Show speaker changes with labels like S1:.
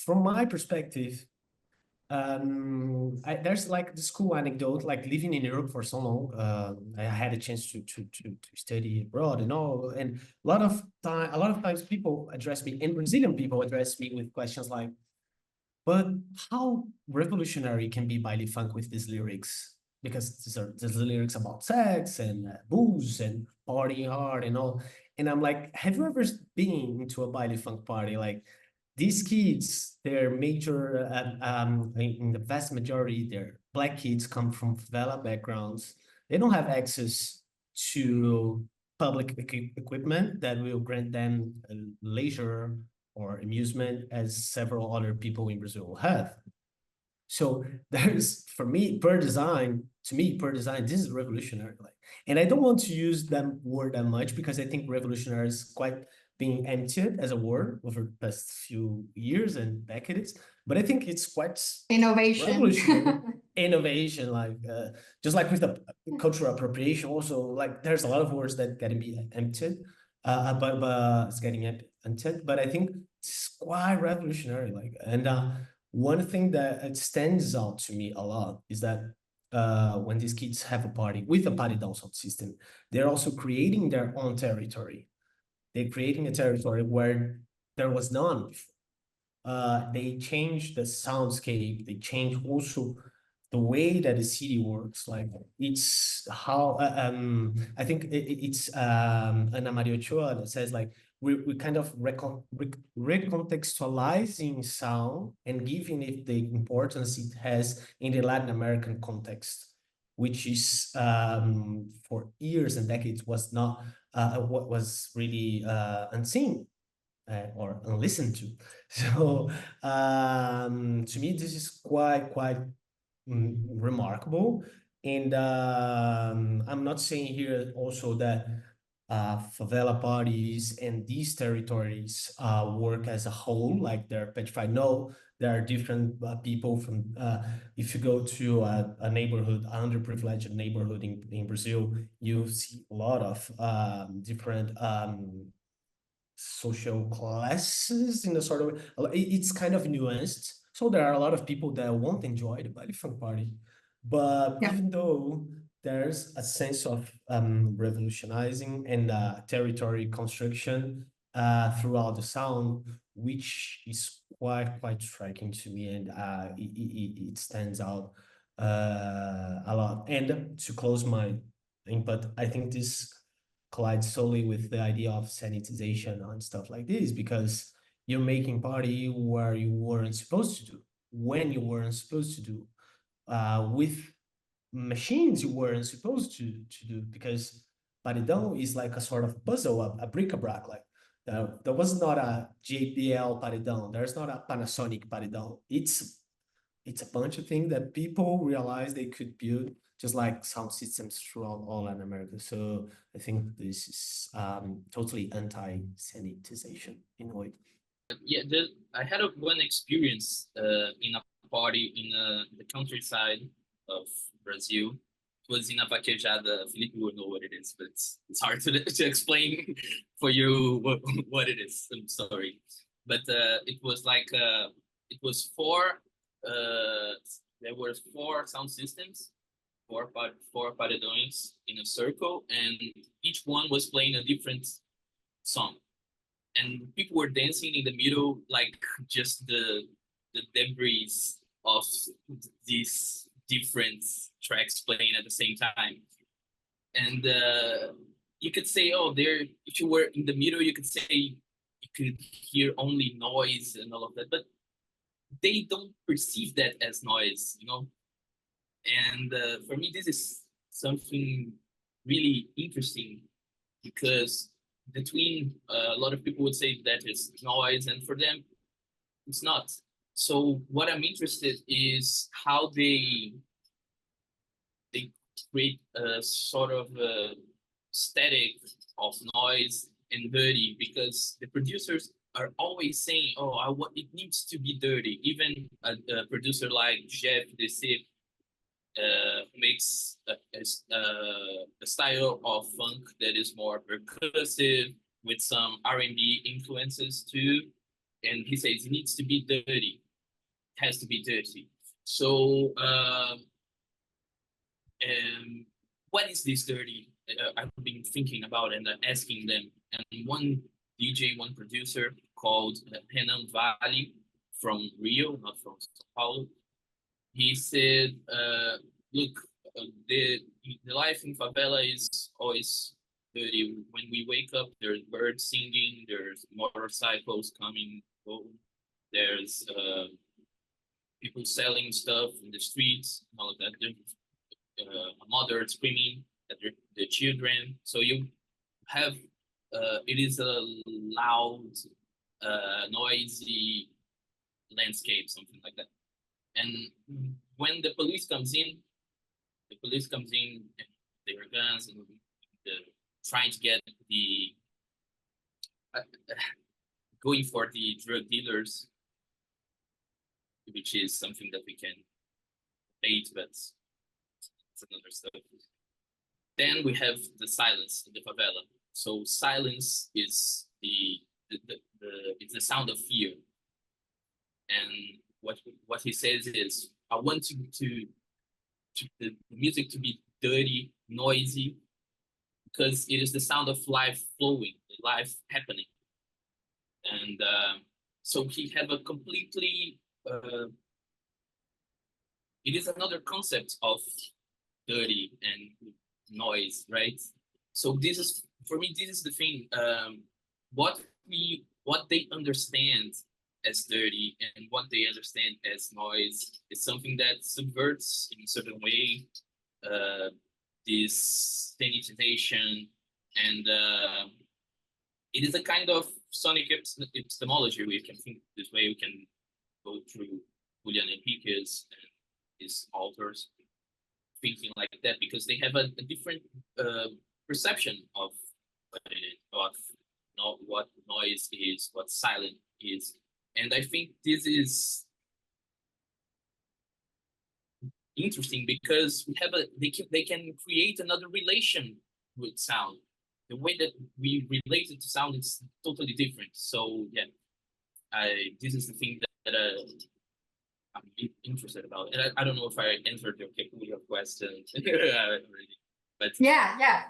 S1: from my perspective, there's like this cool anecdote, like living in Europe for so long. I had a chance to study abroad and all, and a lot of times people address me, and Brazilian people address me with questions like, "But how revolutionary can be baile funk with these lyrics? Because these lyrics about sex and booze and partying hard and all." And I'm like, "Have you ever been into a baile funk party? Like, these kids, they're major, in the vast majority, they're black kids, come from favela backgrounds. They don't have access to public equipment that will grant them leisure or amusement as several other people in Brazil have. So there's, for me, per design, this is revolutionary. Like, and I don't want to use that word that much because I think revolutionary is quite being emptied as a word over the past few years and decades. But I think it's quite
S2: innovation.
S1: Revolutionary. Innovation, like just like with the cultural appropriation, also like there's a lot of words that can be emptied, but it's getting emptied. But I think it's quite revolutionary. Like, and one thing that it stands out to me a lot is that when these kids have a party with a party down sound system, they're also creating their own territory. They're creating a territory where there was none before. They change the soundscape. They change also the way that the city works. Like, it's how I think it's Ana Maria Ochoa that says, like, we kind of recontextualizing sound and giving it the importance it has in the Latin American context, which is for years and decades was not what was really unseen or unlistened to. So to me, this is quite remarkable. And I'm not saying here also that favela parties and these territories work as a whole, like they're petrified. No, there are different people from, if you go to a neighborhood, underprivileged neighborhood in Brazil, you see a lot of different social classes in a sort of, it's kind of nuanced. So there are a lot of people that won't enjoy the baile funk party, but even though there's a sense of revolutionizing and territory construction throughout the sound, which is quite striking to me, and it stands out a lot. And to close my input, I think this collides solely with the idea of sanitization and stuff like this, because you're making party where you weren't supposed to do, when you weren't supposed to do, with machines you weren't supposed to do, because paredão is like a sort of puzzle, a bric-a-brac. Like, there was not a JBL paredão, there's not a Panasonic paredão. It's a bunch of things that people realized they could build, just like sound systems throughout all Latin America. So I think this is totally anti-sanitization in a way.
S3: Yeah, I had one experience in a party in the countryside of Brazil. It was in a vaquejada. Felipe would know what it is, but it's hard to explain for you what it is. I'm sorry. But it was like, it was there were four sound systems, four paredões in a circle, and each one was playing a different song. And people were dancing in the middle, like just the debris of these different tracks playing at the same time. And you could say, oh, if you were in the middle, you could say you could hear only noise and all of that, but they don't perceive that as noise, you know? And for me, this is something really interesting, because between a lot of people would say that it's noise, and for them, it's not. So what I'm interested is how they create a sort of static of noise and dirty, because the producers are always saying, oh, it needs to be dirty. Even a producer like Jeff DC makes a style of funk that is more percussive with some R&B influences too. and he says it needs to be dirty, it has to be dirty. So what is this dirty? I've been thinking about and asking them. And one DJ, one producer called Renan Vale from Rio, not from Sao Paulo, he said, look, the life in favela is always dirty. When we wake up, there's birds singing, there's motorcycles coming, there's people selling stuff in the streets, all of that. There's a mother screaming at the children. So you have, it is a loud, noisy landscape, something like that. And when the police comes in their guns and trying to get the going for the drug dealers, which is something that we can debate, but it's another stuff. Then we have the silence in the favela. So silence is it's the sound of fear. And what he says is, I want the music to be dirty, noisy, because it is the sound of life flowing, life happening. And so he have a completely, it is another concept of dirty and noise, right? So this is, for me, this is the thing. What they understand as dirty and what they understand as noise is something that subverts in a certain way this sanitization, and it is a kind of sonic epistemology. We can think this way. We can go through Julian Enriquez and his authors thinking like that, because they have a different perception of what noise is, what silence is. And I think this is interesting because we have they can create another relation with sound. The way that we relate to sound is totally different. So yeah, this is the thing that I'm interested about. And I don't know if I answered your question, but
S2: yeah,